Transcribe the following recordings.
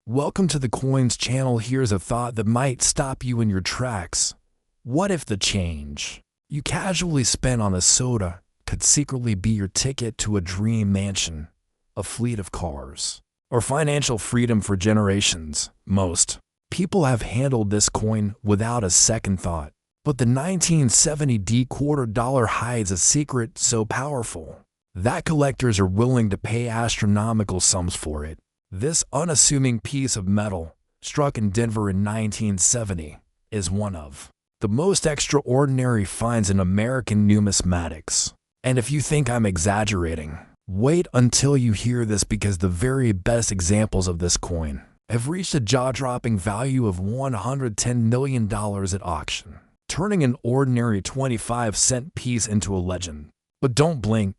Welcome to the Coins channel. Here's a thought that might stop you in your tracks. What if the change you casually spent on a soda could secretly be your ticket to a dream mansion, a fleet of cars, or financial freedom for generations? Most people have handled this coin without a second thought. But the 1970 quarter dollar hides a secret so powerful that collectors are willing to pay astronomical sums for it. This unassuming piece of metal, struck in Denver in 1970, is one of the most extraordinary finds in American numismatics. And if you think I'm exaggerating, wait until you hear this, because the very best examples of this coin have reached a jaw-dropping value of $110 million at auction, turning an ordinary 25-cent piece into a legend. But don't blink,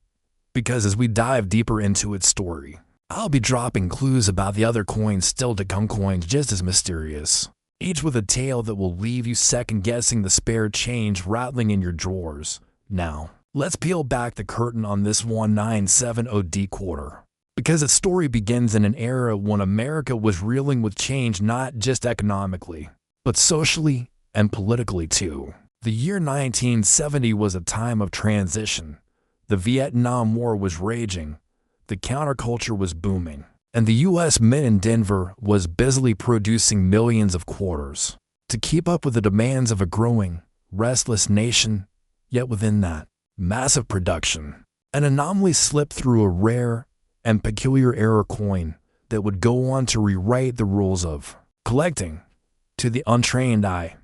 because as we dive deeper into its story, I'll be dropping clues about the other coins still to come, coins just as mysterious, each with a tale that will leave you second-guessing the spare change rattling in your drawers. Now, let's peel back the curtain on this 1970 quarter, because its story begins in an era when America was reeling with change not just economically, but socially and politically too. The year 1970 was a time of transition. The Vietnam War was raging, the counterculture was booming, and the U.S. Mint in Denver was busily producing millions of quarters to keep up with the demands of a growing, restless nation. Yet within that massive production, an anomaly slipped through, a rare and peculiar era coin that would go on to rewrite the rules of collecting. To the untrained eye,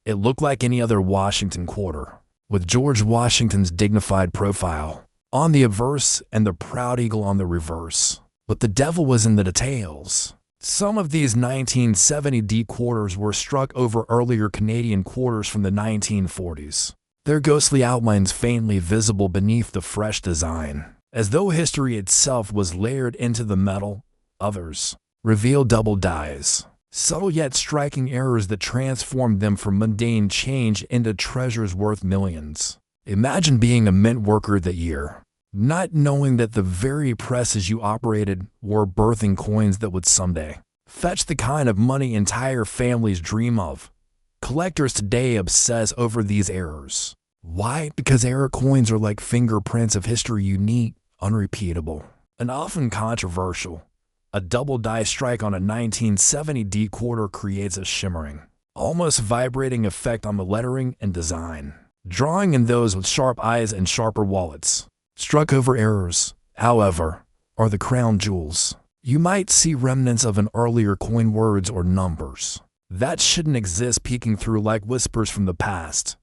it looked like any other Washington quarter, with George Washington's dignified profile on the obverse and the proud eagle on the reverse. But the devil was in the details. Some of these 1970 quarters were struck over earlier Canadian quarters from the 1940s, their ghostly outlines faintly visible beneath the fresh design, as though history itself was layered into the metal. Others revealed double dies, subtle yet striking errors that transformed them from mundane change into treasures worth millions. Imagine being a mint worker that year, not knowing that the very presses you operated were birthing coins that would someday fetch the kind of money entire families dream of. Collectors today obsess over these errors. Why? Because error coins are like fingerprints of history, unique, unrepeatable, and often controversial. A double die strike on a 1970 quarter creates a shimmering, almost vibrating effect on the lettering and design, drawing in those with sharp eyes and sharper wallets. Struck over errors, however, are the crown jewels. You might see remnants of an earlier coin, words or numbers that shouldn't exist peeking through like whispers from the past.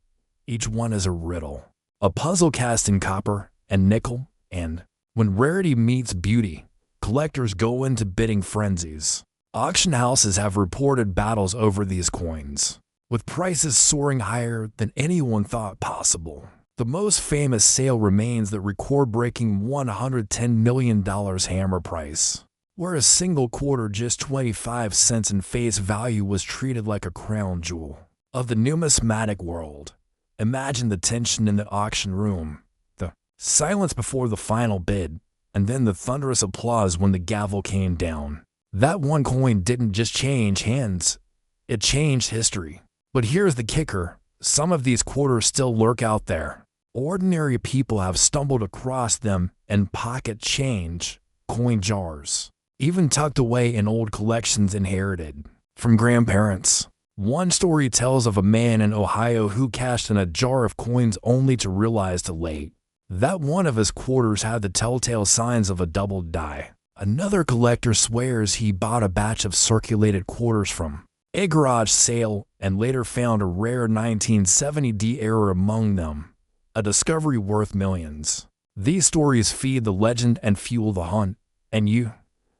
Each one is a riddle, a puzzle cast in copper and nickel, and when rarity meets beauty, collectors go into bidding frenzies. Auction houses have reported battles over these coins, with prices soaring higher than anyone thought possible. The most famous sale remains the record-breaking $110 million hammer price, where a single quarter, just 25 cents in face value, was treated like a crown jewel of the numismatic world. Imagine the tension in the auction room, the silence before the final bid, and then the thunderous applause when the gavel came down. That one coin didn't just change hands, it changed history. But here's the kicker. Some of these quarters still lurk out there. Ordinary people have stumbled across them in pocket change, coin jars, even tucked away in old collections inherited from grandparents. One story tells of a man in Ohio who cashed in a jar of coins only to realize too late that one of his quarters had the telltale signs of a double die. Another collector swears he bought a batch of circulated quarters from a garage sale and later found a rare 1970 error among them, a discovery worth millions. These stories feed the legend and fuel the hunt, and you,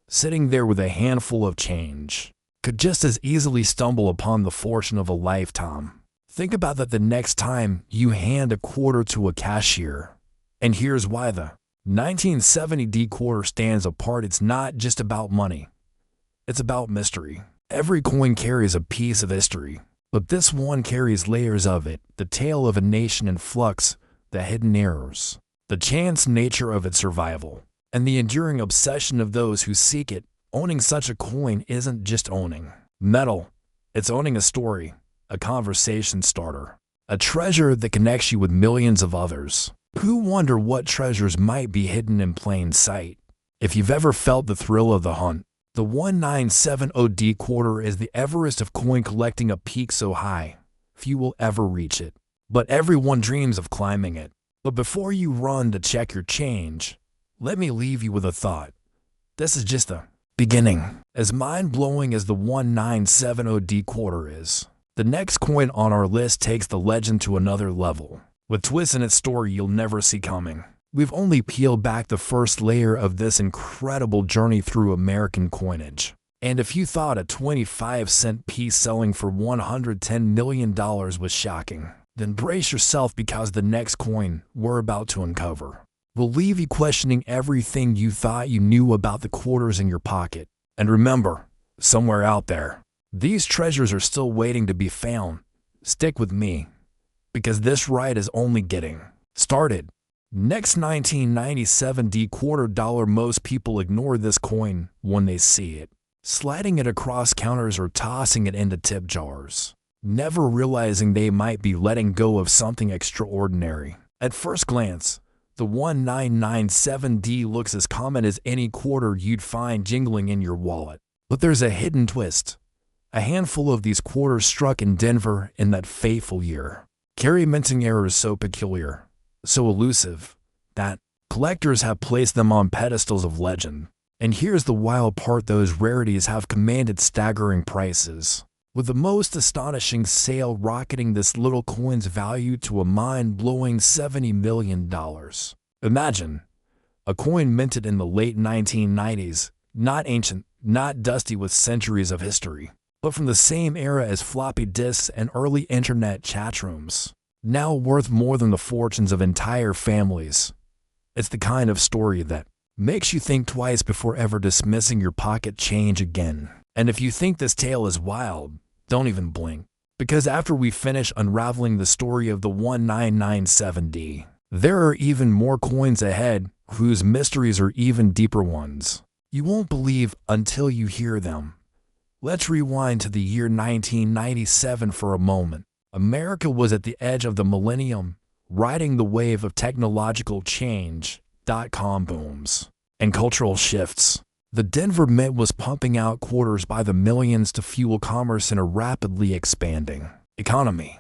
sitting there with a handful of change, could just as easily stumble upon the fortune of a lifetime. Think about that the next time you hand a quarter to a cashier. And here's why the 1970 quarter stands apart. It's not just about money, it's about mystery. Every coin carries a piece of history, but this one carries layers of it: the tale of a nation in flux, the hidden errors, the chance nature of its survival, and the enduring obsession of those who seek it Owning such a coin isn't just owning metal, it's owning a story, a conversation starter, a treasure that connects you with millions of others who wonder what treasures might be hidden in plain sight. If you've ever felt the thrill of the hunt, the 1970D quarter is the Everest of coin collecting, a peak so high, few will ever reach it. But everyone dreams of climbing it. But before you run to check your change, let me leave you with a thought. This is just the beginning. As mind-blowing as the 1970D quarter is, the next coin on our list takes the legend to another level, with twists in its story you'll never see coming. We've only peeled back the first layer of this incredible journey through American coinage. And if you thought a 25-cent piece selling for $110 million was shocking, then brace yourself, because the next coin we're about to uncover will leave you questioning everything you thought you knew about the quarters in your pocket. And remember, somewhere out there, these treasures are still waiting to be found. Stick with me, because this ride is only getting started. Next, 1997D quarter dollar. Most people ignore this coin when they see it, sliding it across counters or tossing it into tip jars, never realizing they might be letting go of something extraordinary. At first glance, the 1997D looks as common as any quarter you'd find jingling in your wallet. But there's a hidden twist. A handful of these quarters struck in Denver in that fateful year. Carry minting errors so peculiar, so elusive, that collectors have placed them on pedestals of legend. And here's the wild part: those rarities have commanded staggering prices, with the most astonishing sale rocketing this little coin's value to a mind-blowing $70 million. Imagine a coin minted in the late 1990s, not ancient, not dusty with centuries of history, but from the same era as floppy disks and early internet chatrooms, now worth more than the fortunes of entire families. It's the kind of story that makes you think twice before ever dismissing your pocket change again. And if you think this tale is wild, don't even blink, because after we finish unraveling the story of the 1997D, there are even more coins ahead whose mysteries are even deeper ones. You won't believe until you hear them. Let's rewind to the year 1997 for a moment. America was at the edge of the millennium, riding the wave of technological change, dot-com booms, and cultural shifts. The Denver Mint was pumping out quarters by the millions to fuel commerce in a rapidly expanding economy.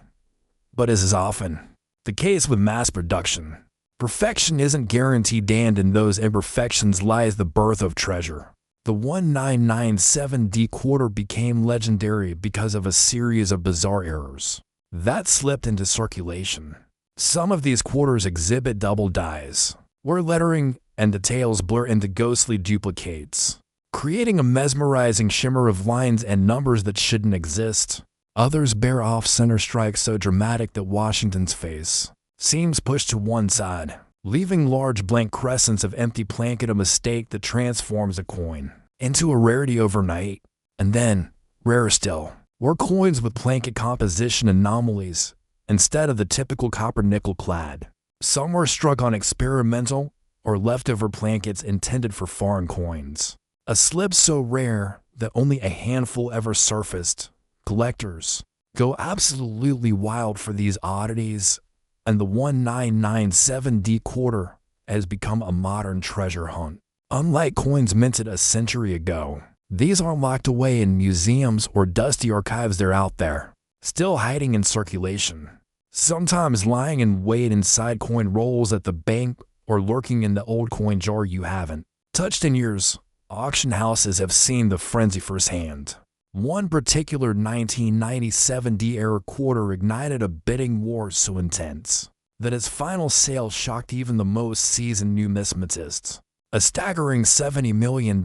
But as is often the case with mass production, perfection isn't guaranteed, and in those imperfections lies the birth of treasure. The 1997D quarter became legendary because of a series of bizarre errors that slipped into circulation. Some of these quarters exhibit double dies, where lettering and details blur into ghostly duplicates, creating a mesmerizing shimmer of lines and numbers that shouldn't exist. Others bear off-center strikes so dramatic that Washington's face seems pushed to one side, leaving large blank crescents of empty planket, a mistake that transforms a coin into a rarity overnight. And then, rarer still, were coins with planket composition anomalies instead of the typical copper-nickel clad. Some were struck on experimental or leftover plankets intended for foreign coins. A slip so rare that only a handful ever surfaced. Collectors go absolutely wild for these oddities, and the 1997D quarter has become a modern treasure hunt. Unlike coins minted a century ago, these aren't locked away in museums or dusty archives. They're out there, still hiding in circulation, sometimes lying in wait inside coin rolls at the bank or lurking in the old coin jar you haven't touched in years. Auction houses have seen the frenzy firsthand. One particular 1997D era quarter ignited a bidding war so intense that its final sale shocked even the most seasoned numismatists. A staggering $70 million.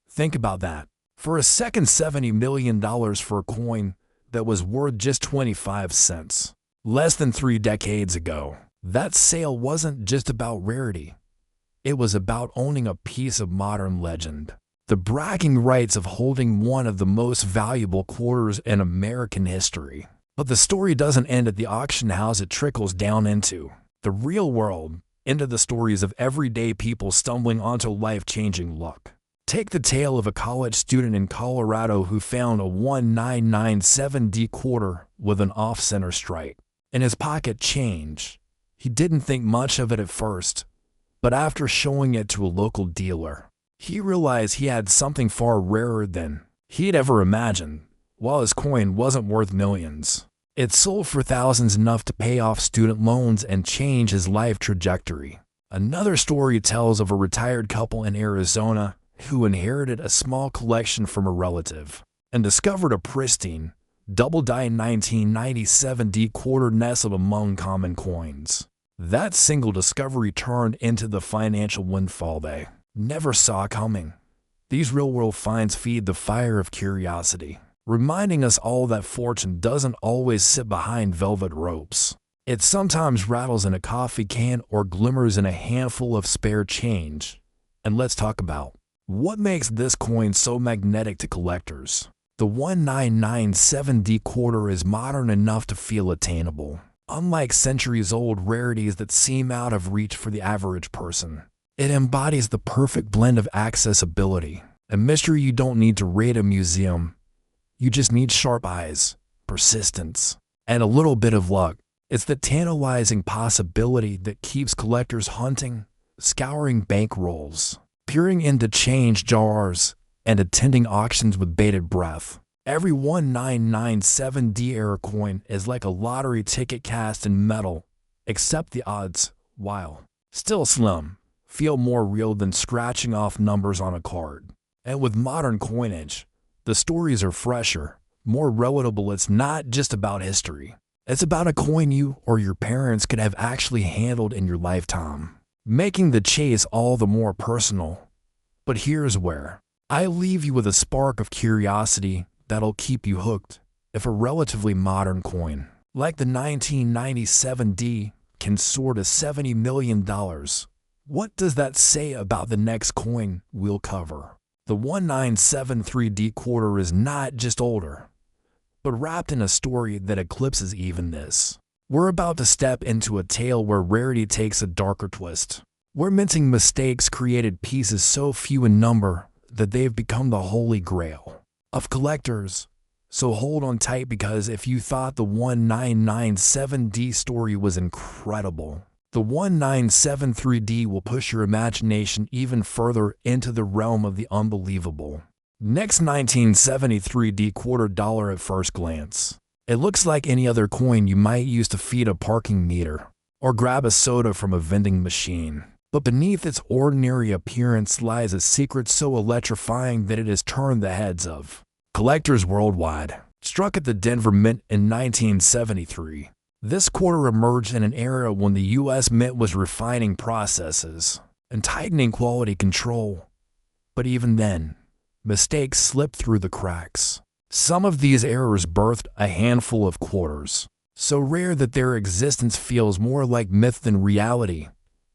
Think about that. For a second, $70 million for a coin that was worth just 25 cents. Less than 3 decades ago. That sale wasn't just about rarity. It was about owning a piece of modern legend. The bragging rights of holding one of the most valuable quarters in American history. But the story doesn't end at the auction house. It trickles down into the real world, into the stories of everyday people stumbling onto life-changing luck. Take the tale of a college student in Colorado who found a 1997D quarter with an off-center stripe in his pocket change. He didn't think much of it at first, but after showing it to a local dealer, he realized he had something far rarer than he'd ever imagined. While his coin wasn't worth millions, it sold for thousands, enough to pay off student loans and change his life trajectory. Another story tells of a retired couple in Arizona who inherited a small collection from a relative and discovered a pristine, double-die 1997D quarter nestled among common coins. That single discovery turned into the financial windfall they never saw coming. These real-world finds feed the fire of curiosity, reminding us all that fortune doesn't always sit behind velvet ropes. It sometimes rattles in a coffee can or glimmers in a handful of spare change. And let's talk about what makes this coin so magnetic to collectors. The 1997D quarter is modern enough to feel attainable. Unlike centuries-old rarities that seem out of reach for the average person, it embodies the perfect blend of accessibility, a mystery you don't need to raid a museum. You just need sharp eyes, persistence, and a little bit of luck. It's the tantalizing possibility that keeps collectors hunting, scouring bankrolls, peering into change jars, and attending auctions with bated breath. Every 1997D era coin is like a lottery ticket cast in metal, except the odds, while still slim, feel more real than scratching off numbers on a card. And with modern coinage, the stories are fresher, more relatable. It's not just about history. It's about a coin you or your parents could have actually handled in your lifetime, making the chase all the more personal. But here's where I leave you with a spark of curiosity that'll keep you hooked. If a relatively modern coin, like the 1997D, can soar to $70 million, what does that say about the next coin we'll cover? The 1973D quarter is not just older, but wrapped in a story that eclipses even this. We're about to step into a tale where rarity takes a darker twist, where minting mistakes created pieces so few in number that they've become the holy grail of collectors. So hold on tight, because if you thought the 1997D story was incredible, the 1973D will push your imagination even further into the realm of the unbelievable. Next, 1973D quarter dollar. At first glance, it looks like any other coin you might use to feed a parking meter or grab a soda from a vending machine. But beneath its ordinary appearance lies a secret so electrifying that it has turned the heads of collectors worldwide. Struck at the Denver Mint in 1973, this quarter emerged in an era when the U.S. Mint was refining processes and tightening quality control. But even then, mistakes slipped through the cracks. Some of these errors birthed a handful of quarters, so rare that their existence feels more like myth than reality.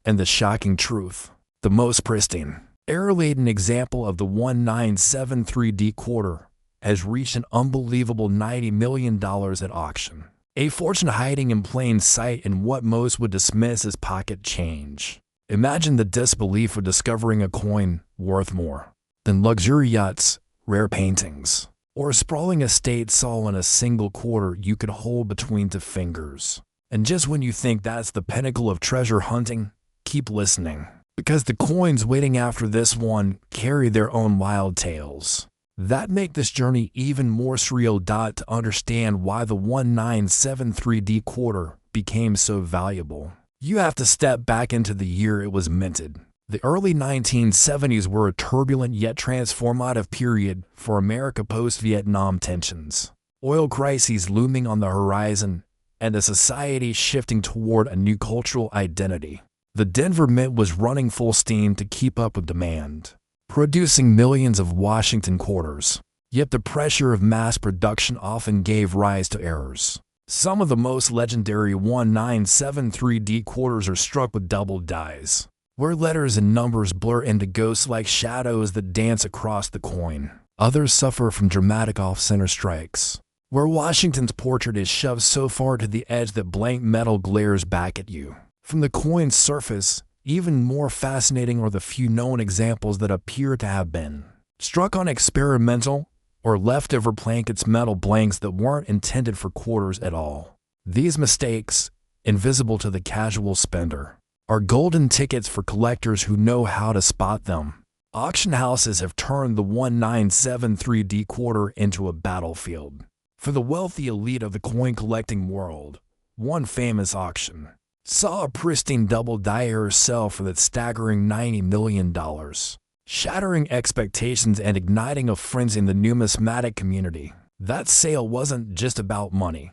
And the shocking truth, the most pristine, error-laden example of the 1973D quarter has reached an unbelievable $90 million at auction. A fortune hiding in plain sight in what most would dismiss as pocket change. Imagine the disbelief of discovering a coin worth more than luxury yachts, rare paintings, or a sprawling estate all in a single quarter you could hold between two fingers. And just when you think that's the pinnacle of treasure hunting, keep listening, because the coins waiting after this one carry their own wild tales that make this journey even more surreal. To understand why the 1973D quarter became so valuable, you have to step back into the year it was minted. The early 1970s were a turbulent yet transformative period for America post-Vietnam tensions, oil crises looming on the horizon, and a society shifting toward a new cultural identity. The Denver Mint was running full steam to keep up with demand, producing millions of Washington quarters. Yet the pressure of mass production often gave rise to errors. Some of the most legendary 1973D quarters are struck with double dies, where letters and numbers blur into ghost-like shadows that dance across the coin. Others suffer from dramatic off-center strikes, where Washington's portrait is shoved so far to the edge that blank metal glares back at you. From the coin's surface, Even more fascinating are the few known examples that appear to have been struck on experimental or leftover blankets, metal blanks that weren't intended for quarters at all. These mistakes, invisible to the casual spender, are golden tickets for collectors who know how to spot them. Auction houses have turned the 1973D quarter into a battlefield. For the wealthy elite of the coin collecting world, one famous auction saw a pristine double-die sell for that staggering $90 million, shattering expectations and igniting a frenzy in the numismatic community. That sale wasn't just about money.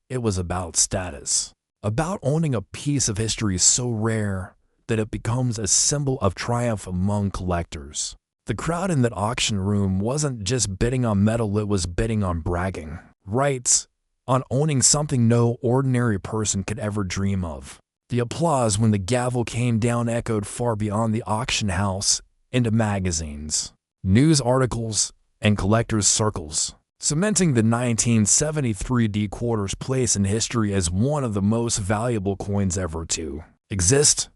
It was about status, about owning a piece of history so rare that it becomes a symbol of triumph among collectors. The crowd in that auction room wasn't just bidding on metal, it was bidding on bragging rights, on owning something no ordinary person could ever dream of. The applause when the gavel came down echoed far beyond the auction house into magazines, news articles, and collectors' circles, cementing the 1973D quarter's place in history as one of the most valuable coins ever to exist.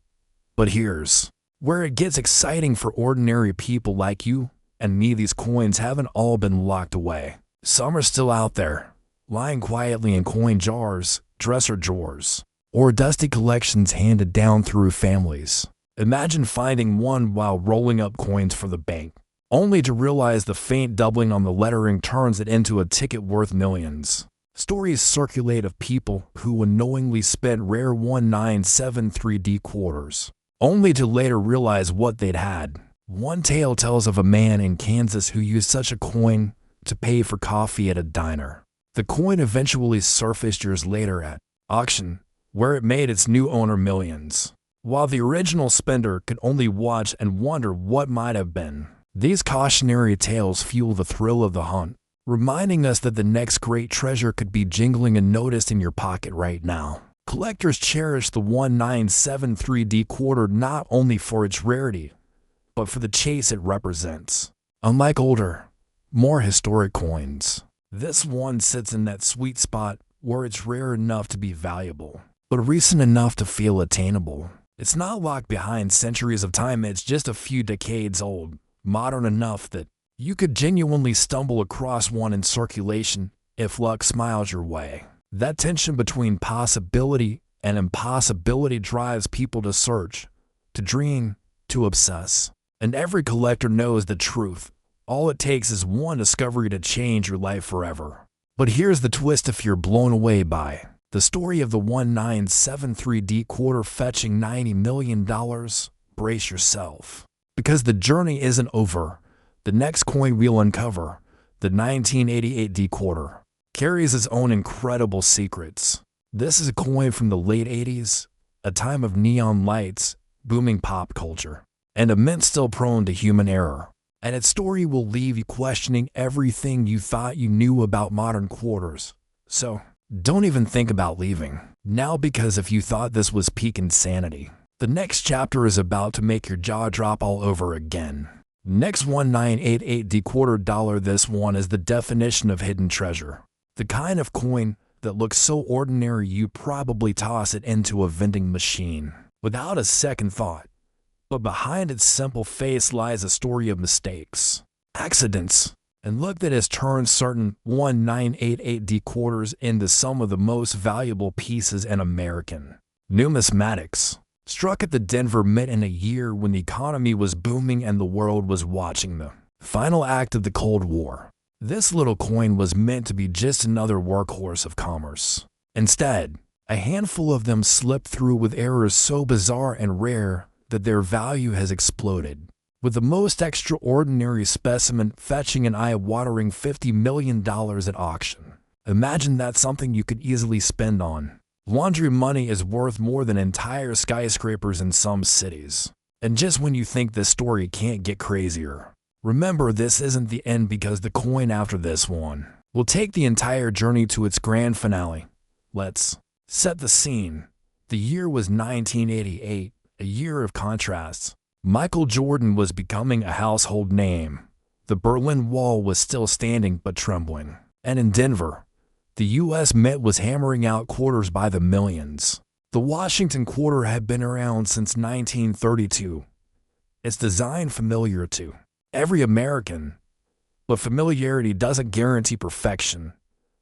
But here's where it gets exciting for ordinary people like you and me. These coins haven't all been locked away. Some are still out there, lying quietly in coin jars, dresser drawers, or dusty collections handed down through families. Imagine finding one while rolling up coins for the bank, only to realize the faint doubling on the lettering turns it into a ticket worth millions. Stories circulate of people who unknowingly spent rare 1973D quarters, only to later realize what they'd had. One tale tells of a man in Kansas who used such a coin to pay for coffee at a diner. The coin eventually surfaced years later at auction, where it made its new owner millions, while the original spender could only watch and wonder what might have been. These cautionary tales fuel the thrill of the hunt, reminding us that the next great treasure could be jingling unnoticed in your pocket right now. Collectors cherish the 1973D quarter not only for its rarity, but for the chase it represents. Unlike older, more historic coins, this one sits in that sweet spot where it's rare enough to be valuable, but recent enough to feel attainable. It's not locked behind centuries of time, it's just a few decades old, modern enough that you could genuinely stumble across one in circulation if luck smiles your way. That tension between possibility and impossibility drives people to search, to dream, to obsess. And every collector knows the truth. All it takes is one discovery to change your life forever. But here's the twist if you're blown away by the story of the 1973D quarter fetching $90 million, brace yourself. Because the journey isn't over. The next coin we'll uncover, the 1988D quarter, carries its own incredible secrets. This is a coin from the late 80s, a time of neon lights, booming pop culture, and a mint still prone to human error. And its story will leave you questioning everything you thought you knew about modern quarters. So, don't even think about leaving now, because if you thought this was peak insanity, the next chapter is about to make your jaw drop all over again. Next 1988D quarter dollar. This one is the definition of hidden treasure. The kind of coin that looks so ordinary you probably toss it into a vending machine without a second thought. But behind its simple face lies a story of mistakes, accidents, and luck that has turned certain 1988D quarters into some of the most valuable pieces in American numismatics. Struck at the Denver Mint in a year when the economy was booming and the world was watching the final act of the Cold War. This little coin was meant to be just another workhorse of commerce. Instead, a handful of them slipped through with errors so bizarre and rare that their value has exploded, with the most extraordinary specimen fetching an eye-watering $50 million at auction. Imagine that's something you could easily spend on. Laundry money is worth more than entire skyscrapers in some cities. And just when you think this story can't get crazier, remember this isn't the end, because the coin after this one will take the entire journey to its grand finale. Let's set the scene. The year was 1988, a year of contrasts. Michael Jordan was becoming a household name. The Berlin Wall was still standing but trembling. And in Denver, the U.S. Mint was hammering out quarters by the millions. The Washington quarter had been around since 1932. Its design familiar to every American, but familiarity doesn't guarantee perfection.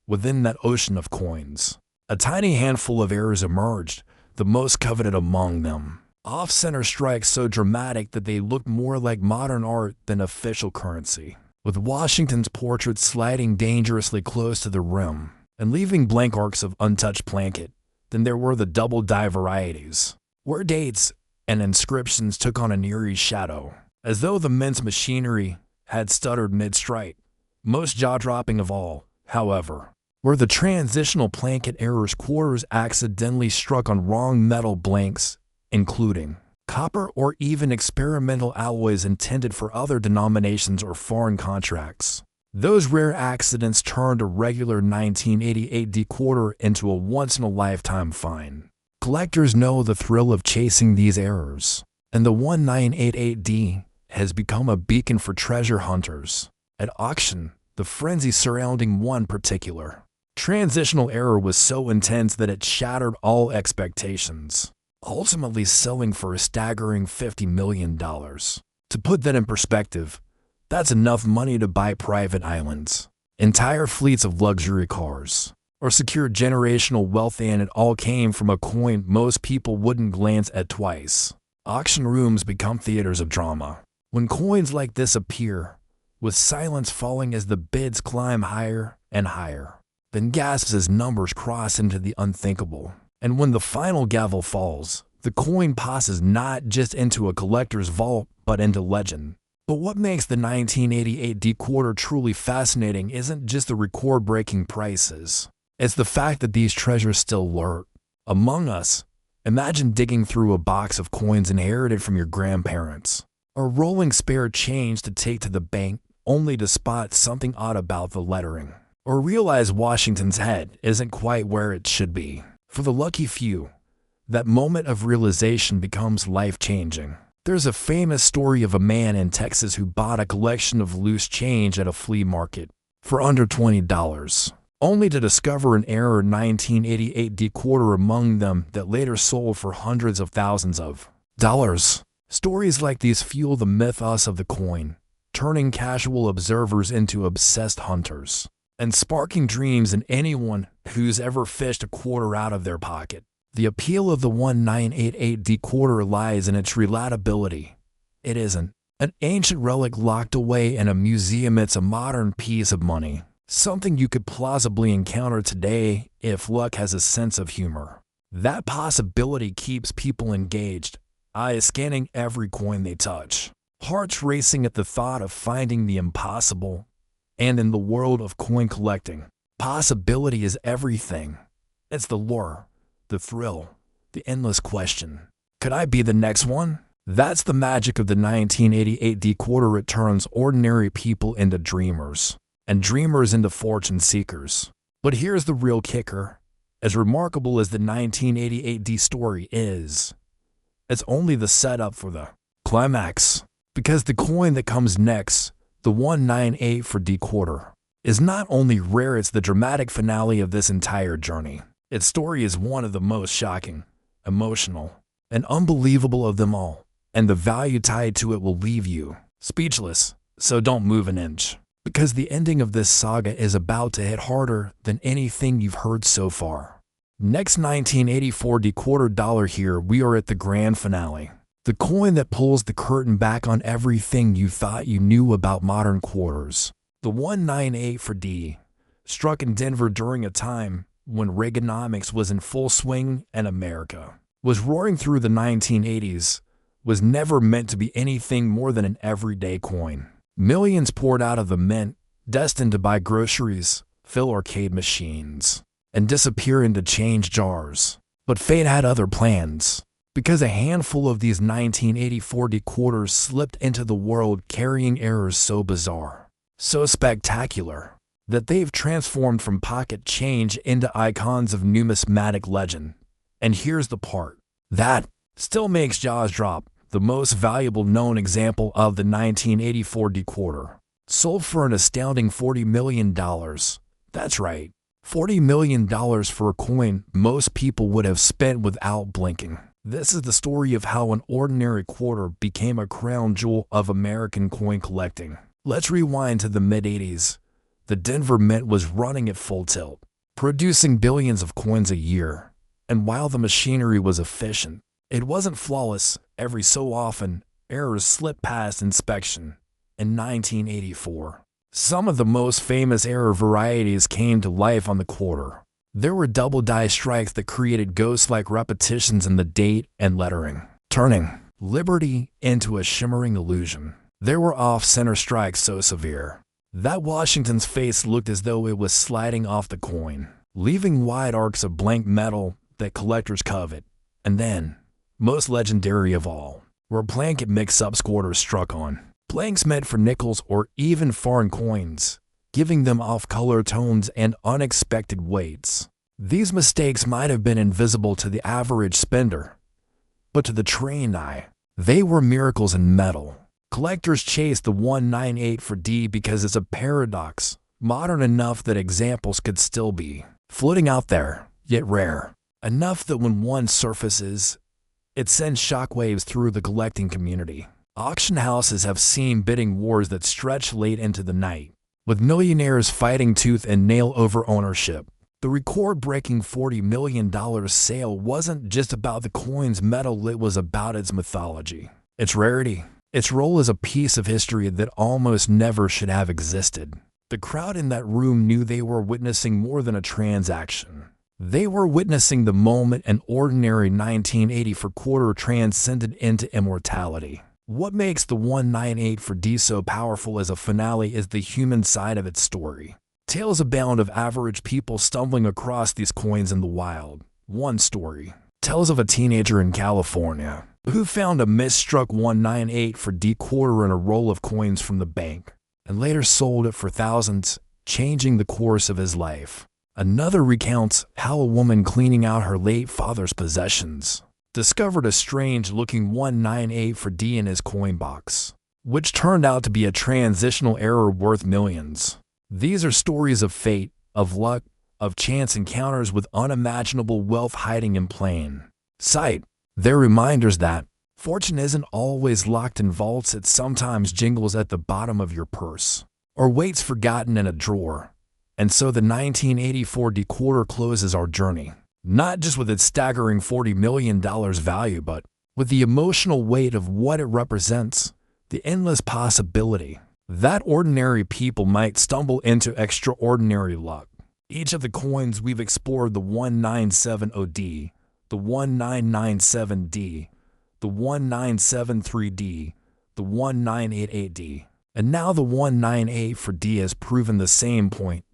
Within that ocean of coins, a tiny handful of errors emerged, the most coveted among them. Off-center strikes so dramatic that they looked more like modern art than official currency, with Washington's portrait sliding dangerously close to the rim and leaving blank arcs of untouched blanket. Then there were the double-die varieties, where dates and inscriptions took on an eerie shadow, as though the Mint's machinery had stuttered mid-strike. Most jaw-dropping of all, however, were the transitional blanket errors. Quarters accidentally struck on wrong metal blanks, including copper or even experimental alloys intended for other denominations or foreign contracts. Those rare accidents turned a regular 1988 D quarter into a once-in-a-lifetime find. Collectors know the thrill of chasing these errors, and the 1988D has become a beacon for treasure hunters. At auction, the frenzy surrounding one particular transitional error was so intense that it shattered all expectations, ultimately selling for a staggering $50 million. To put that in perspective, that's enough money to buy private islands, entire fleets of luxury cars, or secure generational wealth, and it all came from a coin most people wouldn't glance at twice. Auction rooms become theaters of drama. When coins like this appear, with silence falling as the bids climb higher and higher, then gasps as numbers cross into the unthinkable. And when the final gavel falls, the coin passes not just into a collector's vault, but into legend. But what makes the 1988 D quarter truly fascinating isn't just the record-breaking prices. It's the fact that these treasures still lurk among us. Imagine digging through a box of coins inherited from your grandparents, or rolling spare change to take to the bank only to spot something odd about the lettering, or realize Washington's head isn't quite where it should be. For the lucky few, that moment of realization becomes life-changing. There's a famous story of a man in Texas who bought a collection of loose change at a flea market for under $20, only to discover an error 1988 D quarter among them that later sold for hundreds of thousands of dollars. Stories like these fuel the mythos of the coin, turning casual observers into obsessed hunters, and sparking dreams in anyone who's ever fished a quarter out of their pocket. The appeal of the 1988 D quarter lies in its relatability. It isn't an ancient relic locked away in a museum, it's a modern piece of money, something you could plausibly encounter today if luck has a sense of humor. That possibility keeps people engaged, eyes scanning every coin they touch, hearts racing at the thought of finding the impossible. And in the world of coin collecting, possibility is everything. It's the lure, the thrill, the endless question. Could I be the next one? That's the magic of the 1988 D quarter. It turns ordinary people into dreamers, and dreamers into fortune seekers. But here's the real kicker. As remarkable as the 1988 D story is, it's only the setup for the climax. Because the coin that comes next, the 198 for D quarter, is not only rare, it's the dramatic finale of this entire journey. Its story is one of the most shocking, emotional, and unbelievable of them all, and the value tied to it will leave you speechless, so don't move an inch. Because the ending of this saga is about to hit harder than anything you've heard so far. Next, 1984 D quarter dollar. Here we are at the grand finale. The coin that pulls the curtain back on everything you thought you knew about modern quarters. The 198 for D, struck in Denver during a time when Reaganomics was in full swing and America was roaring through the 1980s, was never meant to be anything more than an everyday coin. Millions poured out of the mint, destined to buy groceries, fill arcade machines, and disappear into change jars. But fate had other plans, because a handful of these 1984 D quarters slipped into the world carrying errors so bizarre, so spectacular, that they've transformed from pocket change into icons of numismatic legend. And here's the part that still makes jaws drop. The most valuable known example of the 1984 D quarter, sold for an astounding $40 million. That's right, $40 million for a coin most people would have spent without blinking. This is the story of how an ordinary quarter became a crown jewel of American coin collecting. Let's rewind to the mid-80s. The Denver Mint was running at full tilt, producing billions of coins a year. And while the machinery was efficient, it wasn't flawless. Every so often, errors slipped past inspection. In 1984, some of the most famous error varieties came to life on the quarter. There were double die strikes that created ghost-like repetitions in the date and lettering, turning liberty into a shimmering illusion. There were off-center strikes so severe that Washington's face looked as though it was sliding off the coin, leaving wide arcs of blank metal that collectors covet. And then, most legendary of all, were blanket mix-ups quarters struck on. Blanks meant for nickels or even foreign coins, giving them off-color tones and unexpected weights. These mistakes might have been invisible to the average spender, but to the trained eye, they were miracles in metal. Collectors chased the 198 for D because it's a paradox, modern enough that examples could still be floating out there, yet rare, enough that when one surfaces, it sends shockwaves through the collecting community. Auction houses have seen bidding wars that stretch late into the night, with millionaires fighting tooth and nail over ownership. The record-breaking $40 million sale wasn't just about the coin's metal, it was about its mythology, its rarity, its role as a piece of history that almost never should have existed. The crowd in that room knew they were witnessing more than a transaction. They were witnessing the moment an ordinary 1980 for quarter transcended into immortality. What makes the 198 for D so powerful as a finale is the human side of its story. Tales abound of average people stumbling across these coins in the wild. One story tells of a teenager in California who found a misstruck 198 for D quarter in a roll of coins from the bank, and later sold it for thousands, changing the course of his life. Another recounts how a woman cleaning out her late father's possessions discovered a strange-looking 198 for D in his coin box, which turned out to be a transitional error worth millions. These are stories of fate, of luck, of chance encounters with unimaginable wealth hiding in plain sight. They're reminders that fortune isn't always locked in vaults, it sometimes jingles at the bottom of your purse, or waits forgotten in a drawer. And so the 1984 D quarter closes our journey, not just with its staggering $40 million value, but with the emotional weight of what it represents, the endless possibility that ordinary people might stumble into extraordinary luck. Each of the coins we've explored, the 1970D, the 1997D, the 1973D, the 1988D, and now the 198 for D has proven the same point,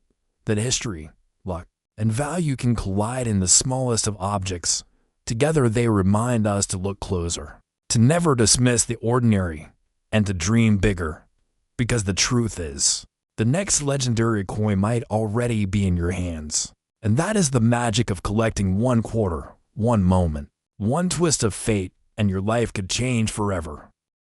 that history, luck, and value can collide in the smallest of objects. Together they remind us to look closer, to never dismiss the ordinary, and to dream bigger. Because the truth is, the next legendary coin might already be in your hands. And that is the magic of collecting one quarter, one moment, one twist of fate, and your life could change forever.